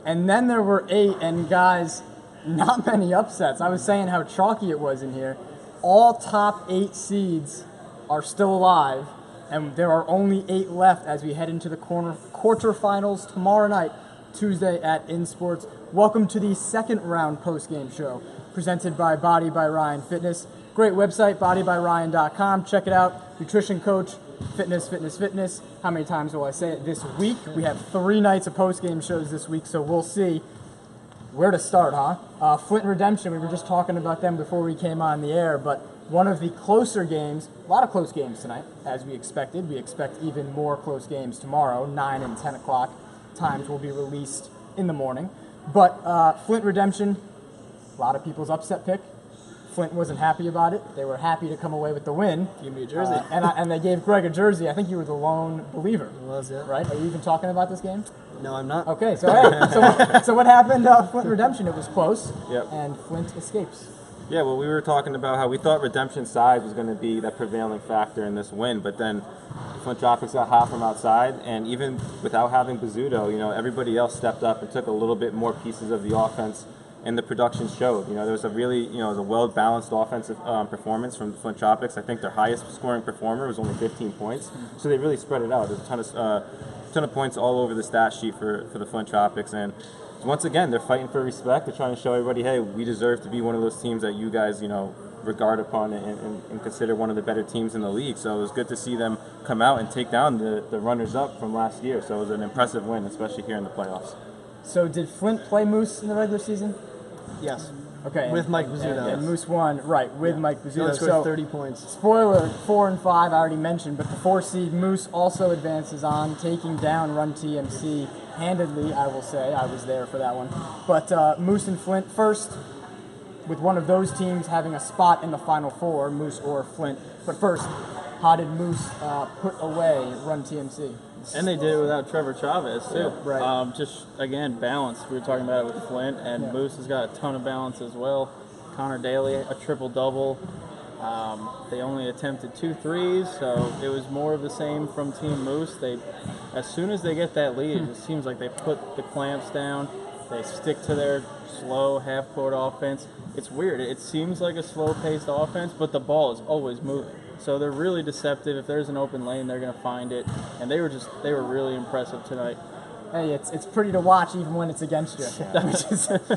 And then there were 8, and guys, not many upsets. I was saying how chalky it was in here. All top 8 seeds are still alive, and there are only 8 left as we head into the quarterfinals tomorrow night, Tuesday at InSports. Welcome to the second round post-game show, presented by Body by Ryan Fitness. Great website, bodybyryan.com. Check it out. Nutrition coach, fitness. How many times will I say it this week? We have 3 nights of post-game shows this week, so we'll see where to start, huh? Flint and Redemption, we were just talking about them before we came on the air, but one of the closer games, a lot of close games tonight, as we expected. We expect even more close games tomorrow. 9 and 10 o'clock times will be released in the morning. But Flint Redemption, a lot of people's upset pick. Flint wasn't happy about it. They were happy to come away with the win. Give me a jersey. And they gave Greg a jersey. I think you were the lone believer. I was, yeah. Right? Are you even talking about this game? No, I'm not. Okay, so hey, so what happened? Flint Redemption, it was close. Yep. And Flint escapes. Yeah, well, we were talking about how we thought Redemption's size was going to be that prevailing factor in this win, but then Flint Tropics got hot from outside, and even without having Bizzuto, everybody else stepped up and took a little bit more pieces of the offense, and the production showed. There was a really, it was a well-balanced offensive performance from the Flint Tropics. I think their highest scoring performer was only 15 points, so they really spread it out. There's a ton of points all over the stat sheet for the Flint Tropics, and once again, they're fighting for respect. They're trying to show everybody, hey, we deserve to be one of those teams that you guys, regard upon and consider one of the better teams in the league. So it was good to see them come out and take down the runners-up from last year. So it was an impressive win, especially here in the playoffs. So did Flint play Moose in the regular season? Yes. Okay. With Mike Bizzuto. And Moose won, right, with Mike Bizzuto. Scored 30 points. Spoiler, 4 and 5, I already mentioned, but the 4 seed Moose also advances on, taking down Run TMC handedly, I will say. I was there for that one. But Moose and Flint first, with one of those teams having a spot in the Final Four, Moose or Flint. But first, how did Moose put away Run TMC? And they did it without Trevor Chavez, too. Yeah, right. Just, again, balance. We were talking about it with Flint, and Moose has got a ton of balance as well. Connor Daly, a triple-double. They only attempted 2 threes, so it was more of the same from Team Moose. As soon as they get that lead, it seems like they put the clamps down. They stick to their slow half-court offense. It's weird. It seems like a slow-paced offense, but the ball is always moving. So they're really deceptive. If there's an open lane, they're going to find it. And they were really impressive tonight. Hey, it's pretty to watch even when it's against you,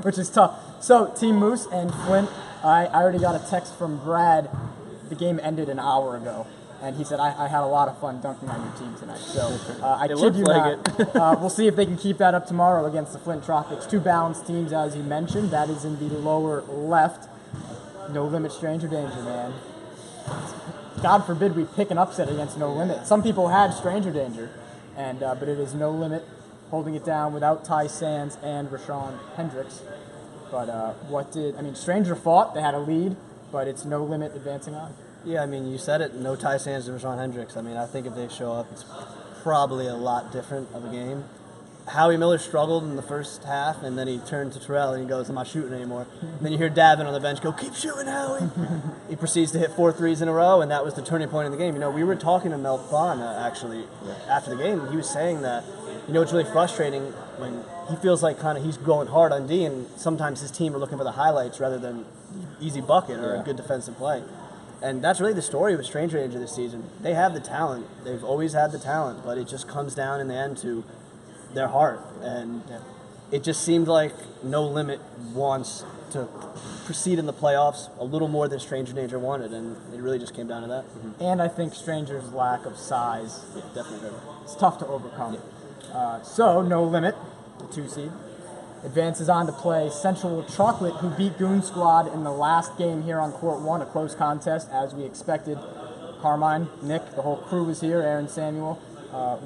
which is tough. So Team Moose and Flint, I already got a text from Brad. The game ended an hour ago, and he said, I had a lot of fun dunking on your team tonight. So I kid you not. We'll see if they can keep that up tomorrow against the Flint Tropics. 2 balanced teams, as you mentioned. That is in the lower left. No Limit, Stranger Danger, man. God forbid we pick an upset against No Limit. Some people had Stranger Danger, and but it is No Limit holding it down without Ty Sands and Rashawn Hendricks. But Stranger fought. They had a lead, but it's No Limit advancing on. Yeah, you said it. No Ty Sands and Rashawn Hendricks. I think if they show up, it's probably a lot different of a game. Howie Miller struggled in the first half, and then he turned to Terrell and he goes, I'm not shooting anymore. And then you hear Davin on the bench go, keep shooting, Howie. He proceeds to hit 4 threes in a row, and that was the turning point in the game. We were talking to Mel Kwan, actually, after the game, and he was saying that, it's really frustrating when he feels like he's going hard on D, and sometimes his team are looking for the highlights rather than easy bucket or a good defensive play. And that's really the story with Stranger Danger this season. They have the talent. They've always had the talent, but it just comes down in the end to their heart, and it just seemed like No Limit wants to proceed in the playoffs a little more than Stranger Danger wanted, and it really just came down to that. And I think Stranger's lack of size, Definitely. it's tough to overcome. So No Limit, the 2 seed, advances on to play Central Chocolate, who beat Goon Squad in the last game here on Court 1, a close contest as we expected. Carmine, Nick, the whole crew was here, Aaron Samuel.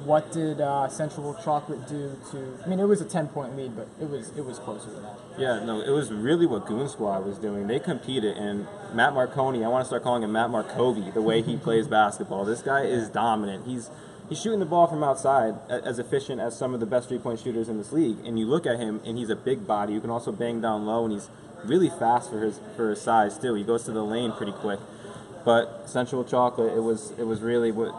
What did Central Chocolate do to? It was a 10-point lead, but it was closer than that. Yeah, no, it was really what Goon Squad was doing. They competed, and Matt Marconi, I want to start calling him Matt Marcovi, the way he plays basketball. This guy is dominant. He's shooting the ball from outside as efficient as some of the best 3-point shooters in this league. And you look at him, and he's a big body. You can also bang down low, and he's really fast for his size too. He goes to the lane pretty quick. But Central Chocolate, it was really what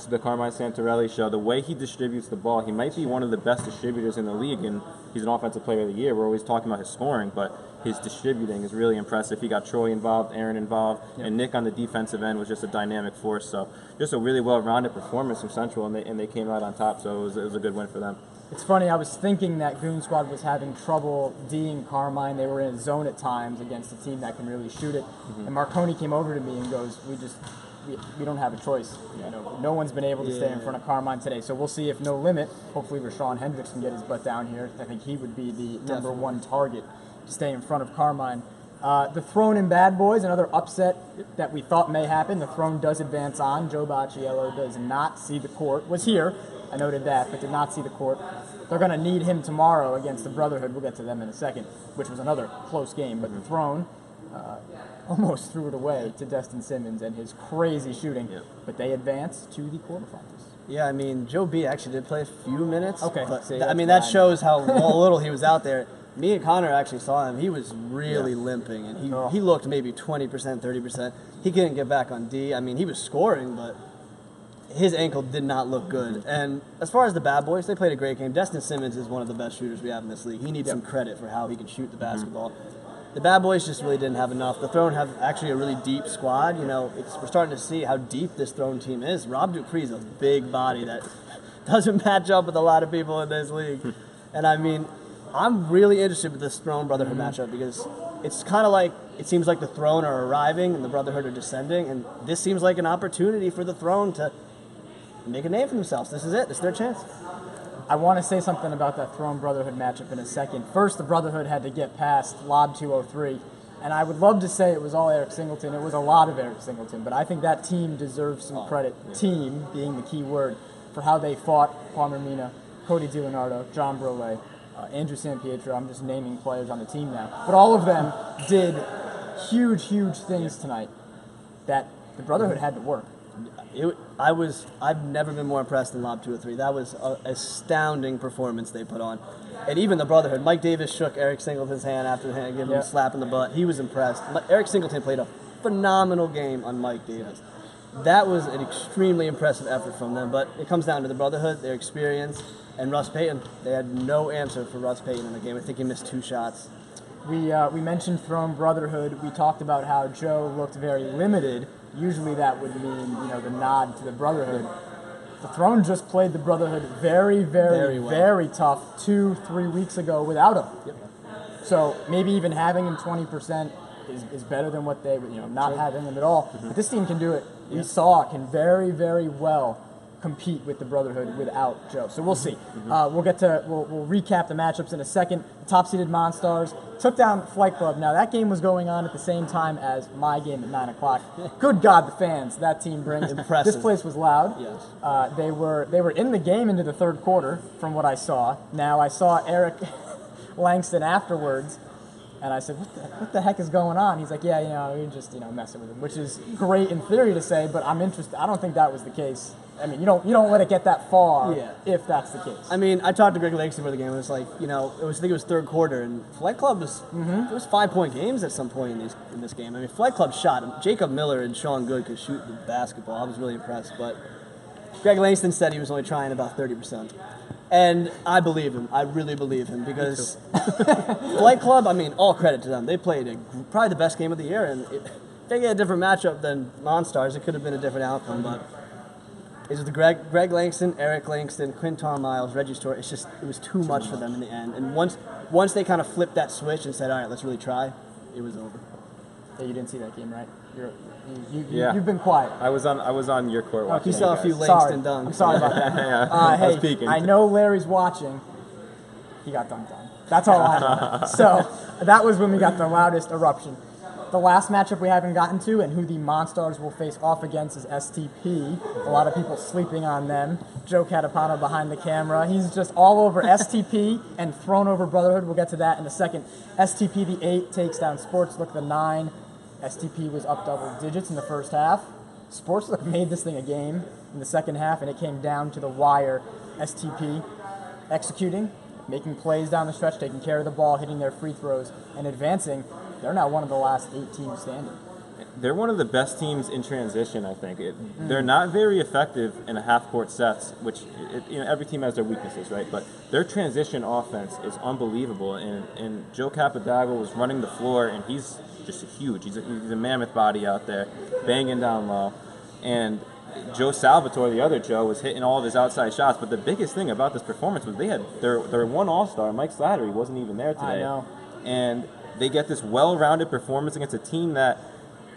the Carmine Santarelli show, the way he distributes the ball, he might be one of the best distributors in the league, and he's an offensive player of the year. We're always talking about his scoring, but his distributing is really impressive. He got Troy involved, Aaron involved, and Nick on the defensive end was just a dynamic force. So just a really well-rounded performance from Central, and they came out on top, so it was a good win for them. It's funny, I was thinking that Goon Squad was having trouble D'ing Carmine. They were in a zone at times against a team that can really shoot it. And Marconi came over to me and goes, we don't have a choice. You know, no one's been able to stay in front of Carmine today. So we'll see if No Limit, hopefully Rashawn Hendricks can get his butt down here. I think he would be the number one target to stay in front of Carmine. The Throne and Bad Boys, another upset that we thought may happen. The Throne does advance on. Joe Bacciello does not see the court. Was here, I noted that, but did not see the court. They're going to need him tomorrow against the Brotherhood. We'll get to them in a second, which was another close game. But the Throne almost threw it away to Destin Simmons and his crazy shooting. But they advance to the quarterfinals. Yeah, I mean, Joe B actually did play a few minutes. Okay. But See, I mean, that shows how little he was out there. Me and Connor actually saw him. He was really limping, and he looked maybe 20%, 30%. He couldn't get back on D. I mean, he was scoring, but his ankle did not look good. And as far as the Bad Boys, they played a great game. Destin Simmons is one of the best shooters we have in this league. He needs some credit for how he can shoot the basketball. The Bad Boys just really didn't have enough. The Throne have actually a really deep squad. You know, we're starting to see how deep this Throne team is. Rob Dupree's a big body that doesn't match up with a lot of people in this league. And I mean, I'm really interested with this Throne Brotherhood matchup because it's kind of like, it seems like the Throne are arriving and the Brotherhood are descending, and this seems like an opportunity for the Throne to make a name for themselves. This is it. This is their chance. I want to say something about that Throne Brotherhood matchup in a second. First, the Brotherhood had to get past Lob 203, and I would love to say it was all Eric Singleton. It was a lot of Eric Singleton, but I think that team deserves some credit, team being the key word, for how they fought Palmer Mina, Cody DiLeonardo, John Brole, Andrew Sampietro. I'm just naming players on the team now. But all of them did huge, huge things tonight that the Brotherhood had to work. I've never been more impressed than Lob 203. That was an astounding performance they put on. And even the Brotherhood, Mike Davis shook Eric Singleton's hand after giving him a slap in the butt. He was impressed. Eric Singleton played a phenomenal game on Mike Davis. That was an extremely impressive effort from them. But it comes down to the Brotherhood, their experience, and Russ Payton. They had no answer for Russ Payton in the game. I think he missed 2 shots. We mentioned Throne Brotherhood. We talked about how Joe looked very limited. Usually that would mean, the nod to the Brotherhood. The Throne just played the Brotherhood very, very, well. very tough 2-3 weeks ago without him. Yep. So maybe even having him 20% is better than what they would, not having him at all. But this team can do it. We saw it can very, very well compete with the Brotherhood without Joe. So we'll see. We'll recap the matchups in a second. The top-seeded Monstars took down Flight Club. Now, that game was going on at the same time as my game at 9 o'clock. Good God, the fans that team brings. Impressive. This place was loud. Yes. They were in the game into the third quarter, from what I saw. Now, I saw Eric Langston afterwards, and I said, what the heck is going on? He's like, yeah, you're just, messing with him, which is great in theory to say, but I'm interested. I don't think that was the case. I mean, you don't let it get that far if that's the case. I mean, I talked to Greg Langston for the game. It was like, I think it was third quarter, and Flight Club was it was 5-point games at some point in this game. I mean, Flight Club shot. Jacob Miller and Sean Good could shoot the basketball. I was really impressed, but Greg Langston said he was only trying about 30%. And I believe him. I really believe him because Flight Club, I mean, all credit to them. They played probably the best game of the year, and if they get a different matchup than Monstars, it could have been a different outcome, but it was the Greg Langston, Eric Langston, Quinton Miles, Reggie Stewart. It was too much for them in the end. And once they kind of flipped that switch and said, all right, let's really try, it was over. Yeah, you didn't see that game, right? You've been quiet. I was on your court watching. He saw a few Langston dunks. I'm sorry about that. I was peeking. I know Larry's watching. He got dunked on. That's all I know. So that was when we got the loudest eruption. The last matchup we haven't gotten to and who the Monstars will face off against is STP. A lot of people sleeping on them. Joe Catapano behind the camera. He's just all over STP and thrown over Brotherhood. We'll get to that in a second. STP, the 8, takes down Sportslook, the 9. STP was up double digits in the first half. Sportslook made this thing a game in the second half, and it came down to the wire. STP executing, making plays down the stretch, taking care of the ball, hitting their free throws, and advancing. They're now one of the last 8 teams standing. they're one of the best teams in transition, I think. They're not very effective in a half-court sets, which every team has their weaknesses, right? But their transition offense is unbelievable, and Joe Capodago was running the floor, and he's just huge. He's a mammoth body out there, banging down low. And Joe Salvatore, the other Joe, was hitting all of his outside shots. But the biggest thing about this performance was they had their one All-Star, Mike Slattery, wasn't even there today. I know. And they get this well-rounded performance against a team that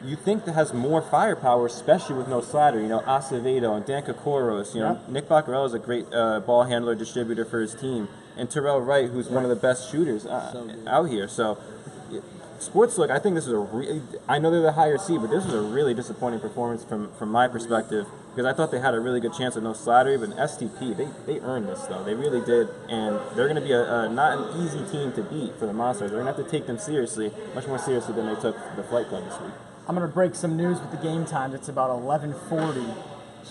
you think that has more firepower, especially with no Slattery. Acevedo and Dan Kokoros. Nick Baccarello is a great ball handler, distributor for his team. And Terrell Wright, who's one of the best shooters out here. So Sportsbook, I think this is I know they're the higher seed, but this was a really disappointing performance from my perspective, because I thought they had a really good chance with no Slattery, but STP, they earned this, though. They really did, and they're going to be not an easy team to beat for the Monsters. They're going to have to take them seriously, much more seriously than they took the Flight Club this week. I'm going to break some news with the game times. It's about 11:40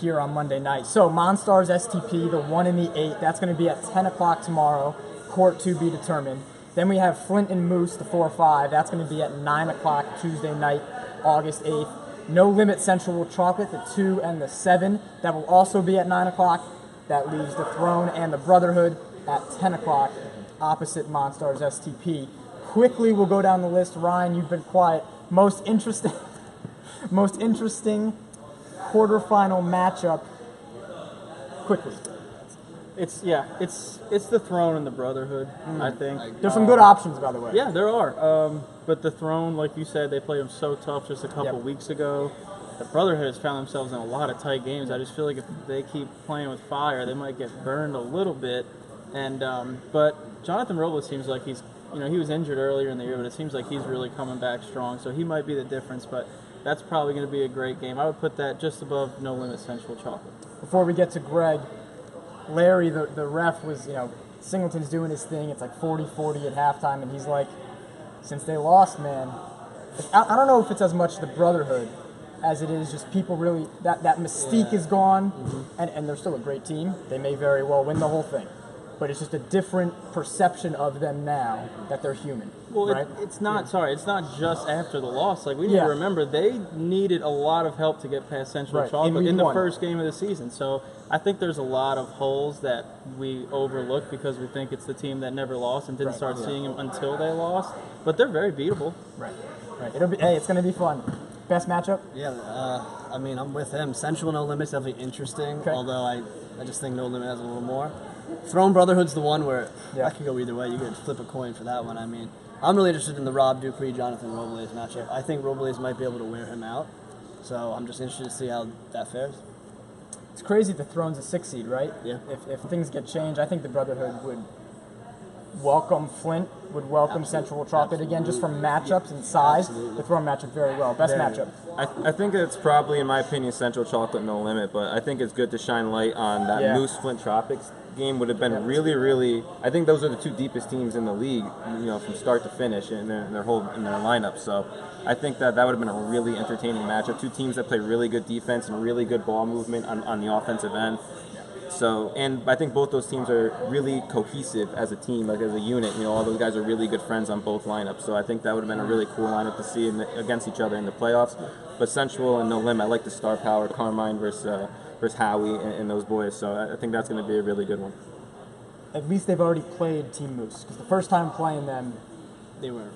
here on Monday night. So Monstars STP, the 1 and the 8, that's going to be at 10 o'clock tomorrow, court to be determined. Then we have Flint and Moose, the 4-5. That's going to be at 9 o'clock Tuesday night, August 8th. No Limit Central Chocolate, the 2 and the 7. That will also be at 9 o'clock. That leaves the Throne and the Brotherhood at 10 o'clock, opposite Monstars STP. Quickly, we'll go down the list. Ryan, you've been quiet. Most interesting quarterfinal matchup. Quickly. It's the Throne and the Brotherhood, I think. There's some good options, by the way. Yeah, there are. But the Throne, like you said, they played them so tough just a couple weeks ago. The Brotherhood has found themselves in a lot of tight games. I just feel like if they keep playing with fire, they might get burned a little bit. And but Jonathan Robles seems like he was injured earlier in the year, but it seems like he's really coming back strong. So he might be the difference. But that's probably going to be a great game. I would put that just above No Limit Central Chocolate. Before we get to Greg, Larry, the ref, was, Singleton's doing his thing. It's like 40-40 at halftime, and he's like, since they lost, man, I don't know if it's as much the Brotherhood as it is just people really, that mystique is gone, and they're still a great team. They may very well win the whole thing. But it's just a different perception of them now that they're human. Well, right? it's not just after the loss. Like, we need to remember, they needed a lot of help to get past Central Chocolate in the first game of the season. So I think there's a lot of holes that we overlook because we think it's the team that never lost and didn't start seeing them until they lost. But they're very beatable. Right. It's going to be fun. Best matchup? Yeah, I'm with him. Central No Limit's definitely interesting, although I just think No Limit has a little more. Throne Brotherhood's the one where I could go either way. You could flip a coin for that one. I'm really interested in the Rob Dupree, Jonathan Robles matchup. I think Robles might be able to wear him out, so I'm just interested to see how that fares. It's crazy the Throne's a 6 seed, right? Yeah. If things get changed, I think the Brotherhood would welcome Flint, would welcome Central Chocolate again, just from matchups and size. The Throne matchup very well. Best matchup. I think it's probably, in my opinion, Central Chocolate No Limit, but I think it's good to shine light on that Moose Flint Tropics game. Would have been really, really. I think those are the two deepest teams in the league, from start to finish in their lineup. So I think that would have been a really entertaining matchup. Two teams that play really good defense and really good ball movement on the offensive end. So, and I think both those teams are really cohesive as a team, like as a unit. All those guys are really good friends on both lineups. So I think that would have been a really cool lineup to see against each other in the playoffs. But Central and No Limit, I like the star power, Carmine versus Howie and those boys. So I think that's going to be a really good one. At least they've already played Team Moose, because the first time playing them, They weren't.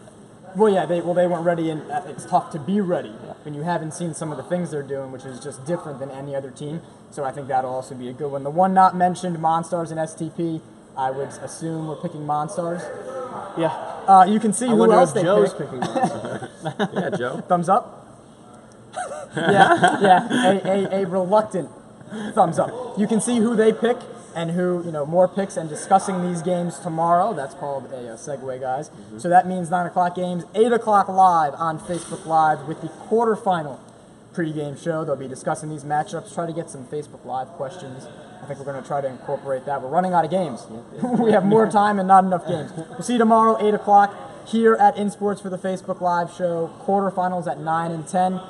Well, yeah, they weren't ready, and it's tough to be ready when you haven't seen some of the things they're doing, which is just different than any other team. So I think that'll also be a good one. The one not mentioned, Monstars and STP, I would assume we're picking Monstars. Yeah. You can see I who wonder else if they Joe's picked. picking Monsters. Yeah, Joe. Thumbs up? A reluctant thumbs up. You can see who they pick and who, more picks, and discussing these games tomorrow. That's called a segue, guys. So that means 9 o'clock games, 8 o'clock live on Facebook Live with the quarterfinal pregame show. They'll be discussing these matchups. Try to get some Facebook Live questions. I think we're going to try to incorporate that. We're running out of games. We have more time and not enough games. We'll see you tomorrow, 8 o'clock, here at InSports for the Facebook Live show. Quarterfinals at 9 and 10.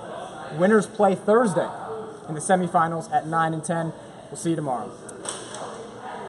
Winners play Thursday in the semifinals at 9 and 10. We'll see you tomorrow.